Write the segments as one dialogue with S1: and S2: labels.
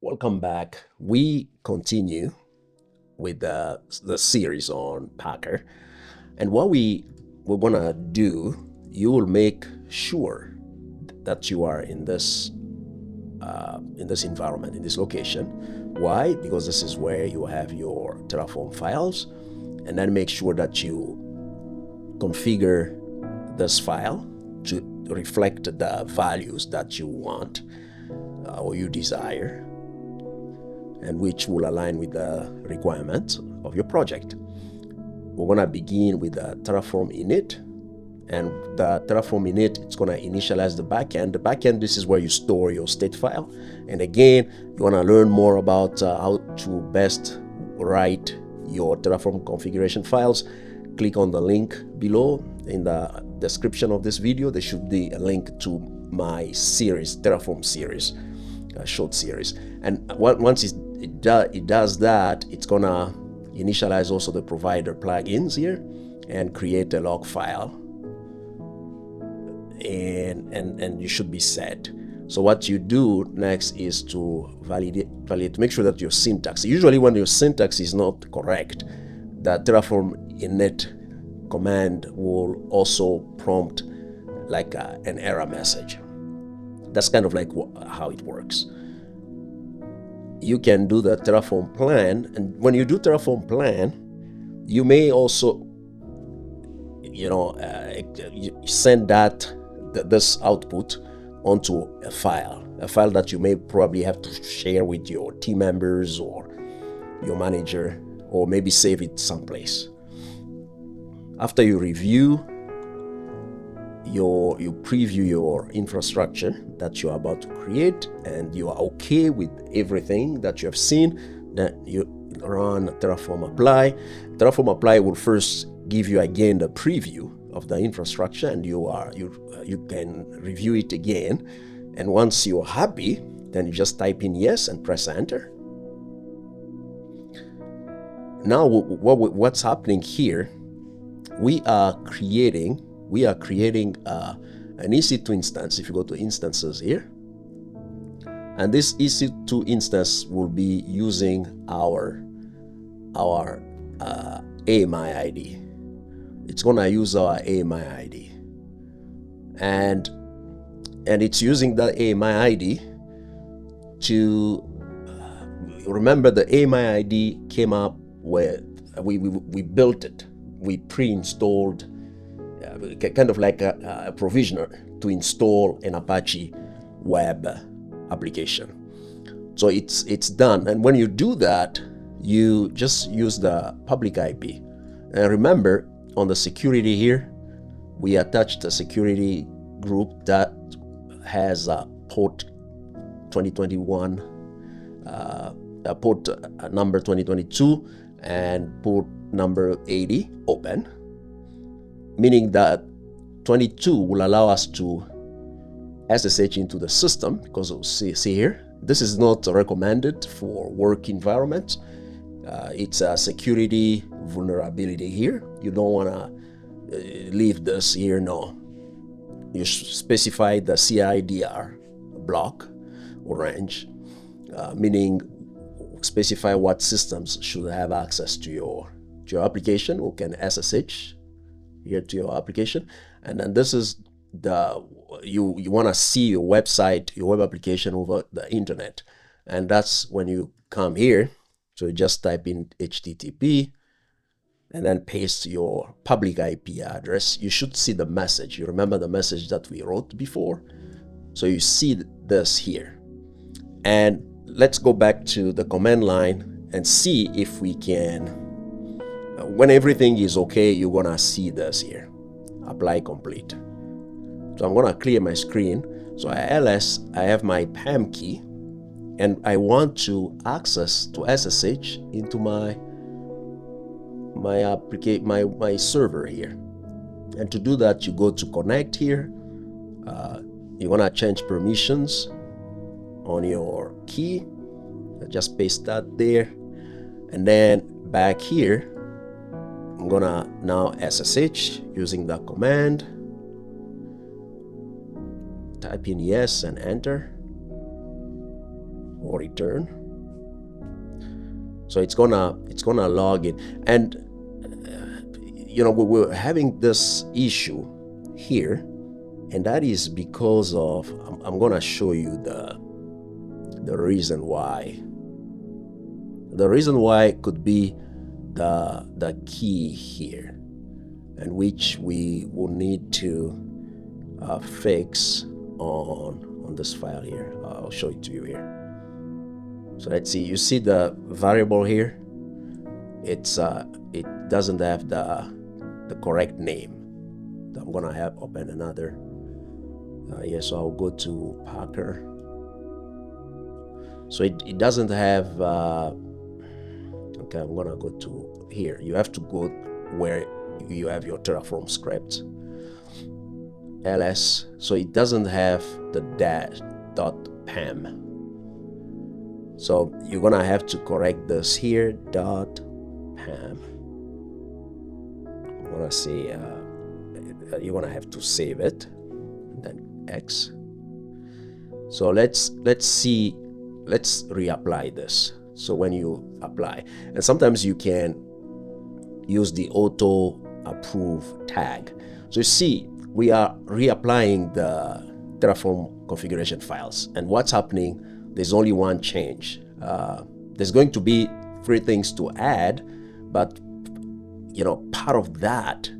S1: Welcome back. We continue with the series on Packer. And what we're gonna do, you will make sure that you are in this environment, in this location. Why? Because this is where you have your Terraform files, and then make sure that you configure this file to reflect the values that you want or you desire, and which will align with the requirements of your project. We're gonna begin with the Terraform init, and the Terraform init, it's gonna initialize the backend. The backend, this is where you store your state file. And again, you wanna learn more about how to best write your Terraform configuration files. Click on the link below in the description of this video. There should be a link to my series, Terraform series, short series. And once it does that, it's gonna initialize also the provider plugins here and create a log file, and you should be set. So what you do next is to validate, make sure that your syntax, usually when your syntax is not correct, the Terraform init command will also prompt like an error message. That's kind of like how it works. You can do the Terraform plan, and when you do Terraform plan, you may also, send this output onto a file that you may probably have to share with your team members or your manager, or maybe save it someplace. After you review you preview your infrastructure that you are about to create, and you are okay with everything that you have seen, then you run Terraform apply. Terraform apply will first give you again the preview of the infrastructure, and you can review it again. And once you're happy, then you just type in yes and press enter. Now what's happening here, we are creating an EC2 instance. If you go to instances here, and this EC2 instance will be using our AMI ID. It's gonna use our AMI ID, and it's using the AMI ID to remember the AMI ID came up with, we built it, we pre-installed kind of like a provisioner to install an Apache web application. So it's done, and when you do that, you just use the public IP. And remember, on the security here, we attached a security group that has a port 2021, port number 2022, and port number 80 open, meaning that 22 will allow us to SSH into the system, because see here, this is not recommended for work environment. It's a security vulnerability here. You don't want to leave this here. No, you specify the CIDR block or range, meaning specify what systems should have access to your application or can SSH here to your application. And then this is you want to see your website, your web application over the internet, and that's when you come here. So you just type in HTTP and then paste your public IP address. You should see the message. You remember the message that we wrote before? So you see this here. And let's go back to the command line and see if we can, when everything is okay, you're gonna see this here, apply complete. So I'm gonna clear my screen. So ls, I have my PAM key, and I want to access to SSH into my server here. And to do that, you go to connect here. You wanna change permissions on your key. Just paste that there, and then back here, I'm gonna now SSH using the command. Type in yes and enter. or return. So it's gonna log in, and we're having this issue here, and that is because of I'm gonna show you the reason why. The reason why could be the key here, and which we will need to fix on this file here. I'll show it to you here. So let's see. You see the variable here? It doesn't have the correct name. I'm gonna have open another. So I'll go to Packer. So it doesn't have. Okay, I'm gonna go to here. You have to go where you have your Terraform script. ls. So it doesn't have the .pam. So you're gonna have to correct this here. .pam. I'm gonna say you're gonna have to save it, and then X. So let's see. Let's reapply this. So when you apply, and sometimes you can use the auto approve tag. So you see, we are reapplying the Terraform configuration files, and what's happening? There's only one change. There's going to be 3 things to add, but part of that,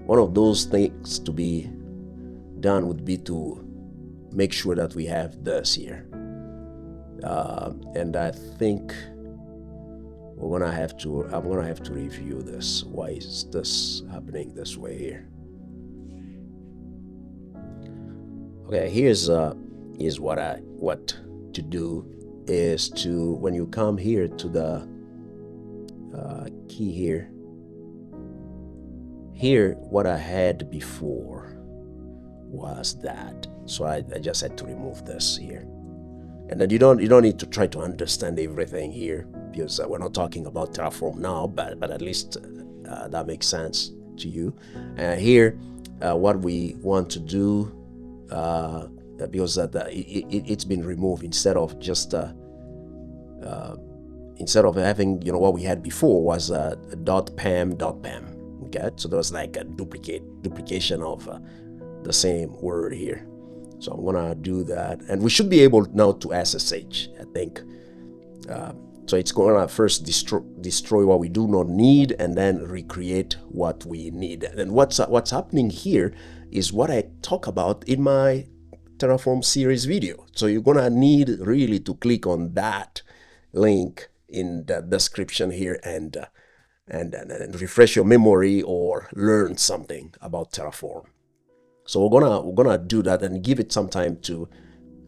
S1: one of those things to be done would be to make sure that we have this here. And I think I'm gonna have to review this. Why is this happening this way here? Okay, here's what to do is to, when you come here to the key here, what I had before was that. So I just had to remove this here. And then you don't need to try to understand everything here, because we're not talking about Terraform now, but at least that makes sense to you. Here, what we want to do, because it's been removed, instead of just instead of having what we had before was .pam. Okay, so there was like a duplication of the same word here. So I'm gonna do that, and we should be able now to SSH, I think. So it's gonna first destroy what we do not need, and then recreate what we need. And what's happening here is what I talk about in my Terraform series video. So you're gonna need really to click on that link in the description here and refresh your memory or learn something about Terraform. So we're gonna do that and give it some time to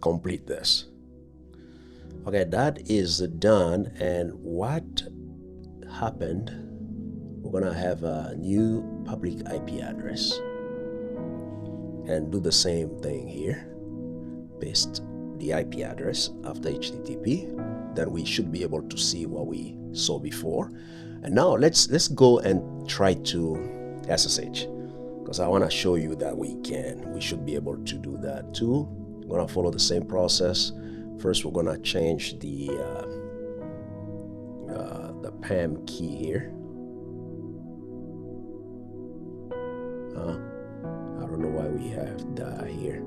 S1: complete this. Okay, that is done. And what happened? We're gonna have a new public IP address and do the same thing here. Paste the IP address after HTTP. Then we should be able to see what we saw before. And now let's go and try to SSH, because I want to show you that we should be able to do that too. I'm going to follow the same process. First, we're going to change the PAM key here. I don't know why we have that here.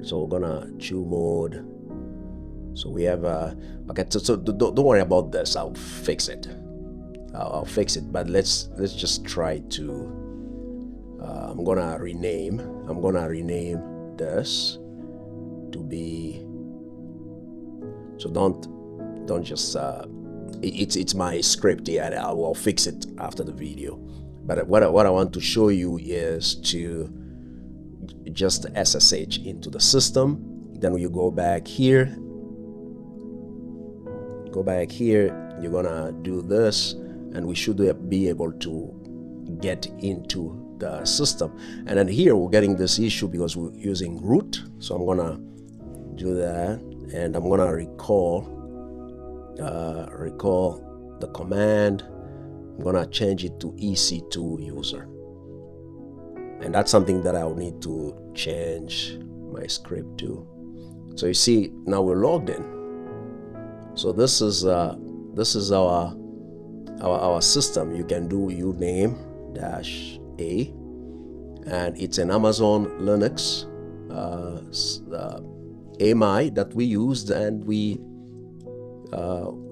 S1: So we're gonna chmod. So we have okay. So don't worry about this. I'll fix it. I'll fix it. But let's just try to. I'm gonna rename this to be. So don't just. It's my script here. I will fix it after the video. But what I want to show you is to just SSH into the system. Then you go back here. You're gonna do this, and we should be able to get into the system. And then here we're getting this issue because we're using root. So I'm gonna do that, and I'm gonna recall the command. I'm gonna change it to EC2 user, and that's something that I'll need to change my script to. So you see, now we're logged in. So this is our system. You can do uname -a, and it's an Amazon Linux AMI that we used, and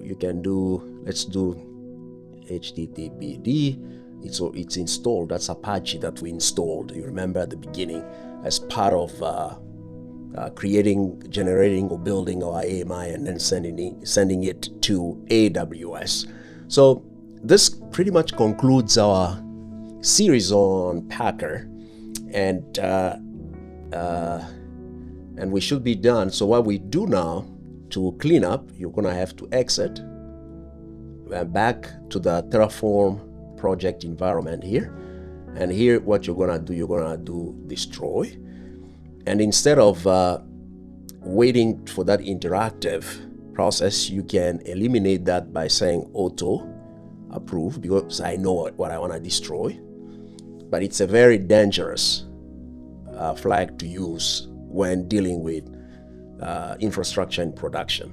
S1: you can do, let's do HTTPD. It's installed. That's Apache that we installed. You remember at the beginning, as part of creating, generating, or building our AMI, and then sending it to AWS. So this pretty much concludes our series on Packer, and we should be done. So what we do now to clean up, you're gonna have to exit back to the Terraform project environment here, and here what you're gonna do destroy. And instead of waiting for that interactive process, you can eliminate that by saying auto approve, because I know what I want to destroy. But it's a very dangerous flag to use when dealing with infrastructure in production.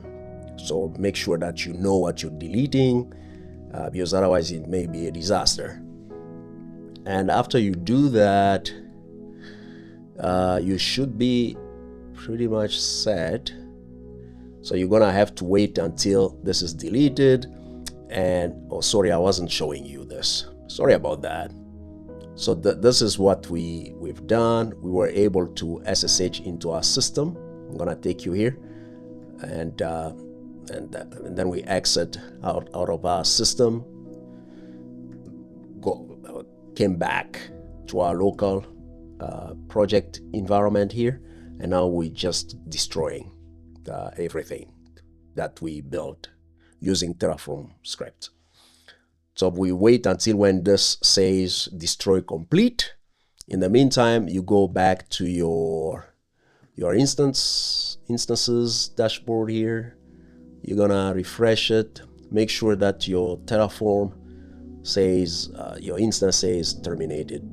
S1: So make sure that you know what you're deleting, because otherwise it may be a disaster. And after you do that, you should be pretty much set. So you're gonna have to wait until this is deleted. And oh, sorry, I wasn't showing you this. Sorry about that. So this is what we've done. We were able to SSH into our system. I'm gonna take you here, and then we exit out of our system. Came back to our local project environment here, and now we're just destroying everything that we built using Terraform script. So we wait until when this says destroy complete. In the meantime, you go back to your instances dashboard here. You're gonna refresh it. Make sure that your Terraform says your instance says terminated.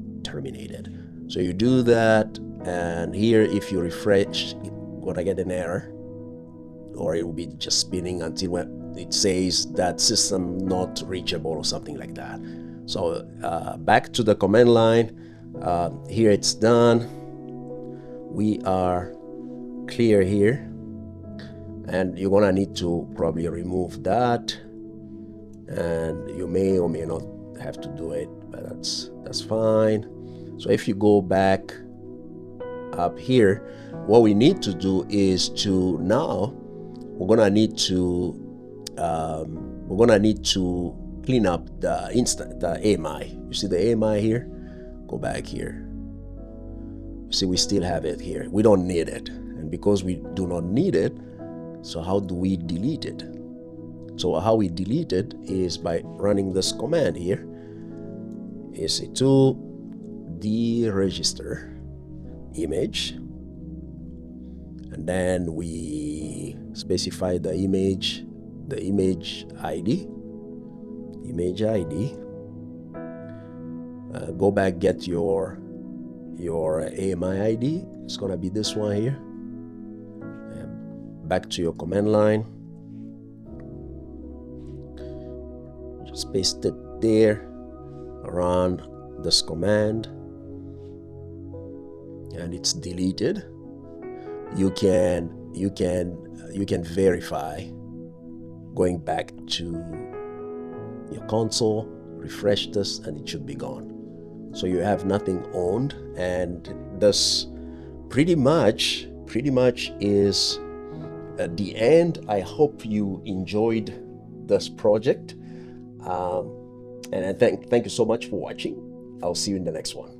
S1: So you do that, and here if you refresh, you're gonna get an error, or it will be just spinning until when it says that system not reachable or something like that. So back to the command line. Here it's done. We are clear here, and you're gonna need to probably remove that, and you may or may not have to do it, but that's fine. So if you go back up here, what we need to do is to now we're gonna need to clean up the AMI. You see the AMI here? Go back here. See, we still have it here. We don't need it, and because we do not need it, so how do we delete it? So how we delete it is by running this command here, EC2 deregister image, and then we specify the image ID. Go back, get your AMI ID. It's gonna be this one here. And back to your command line. Just paste it there. Run this command, and it's deleted. You can verify going back to your console, refresh this, and it should be gone. So you have nothing owned, and this pretty much is at the end. I hope you enjoyed this project, and I thank you so much for watching. I'll see you in the next one.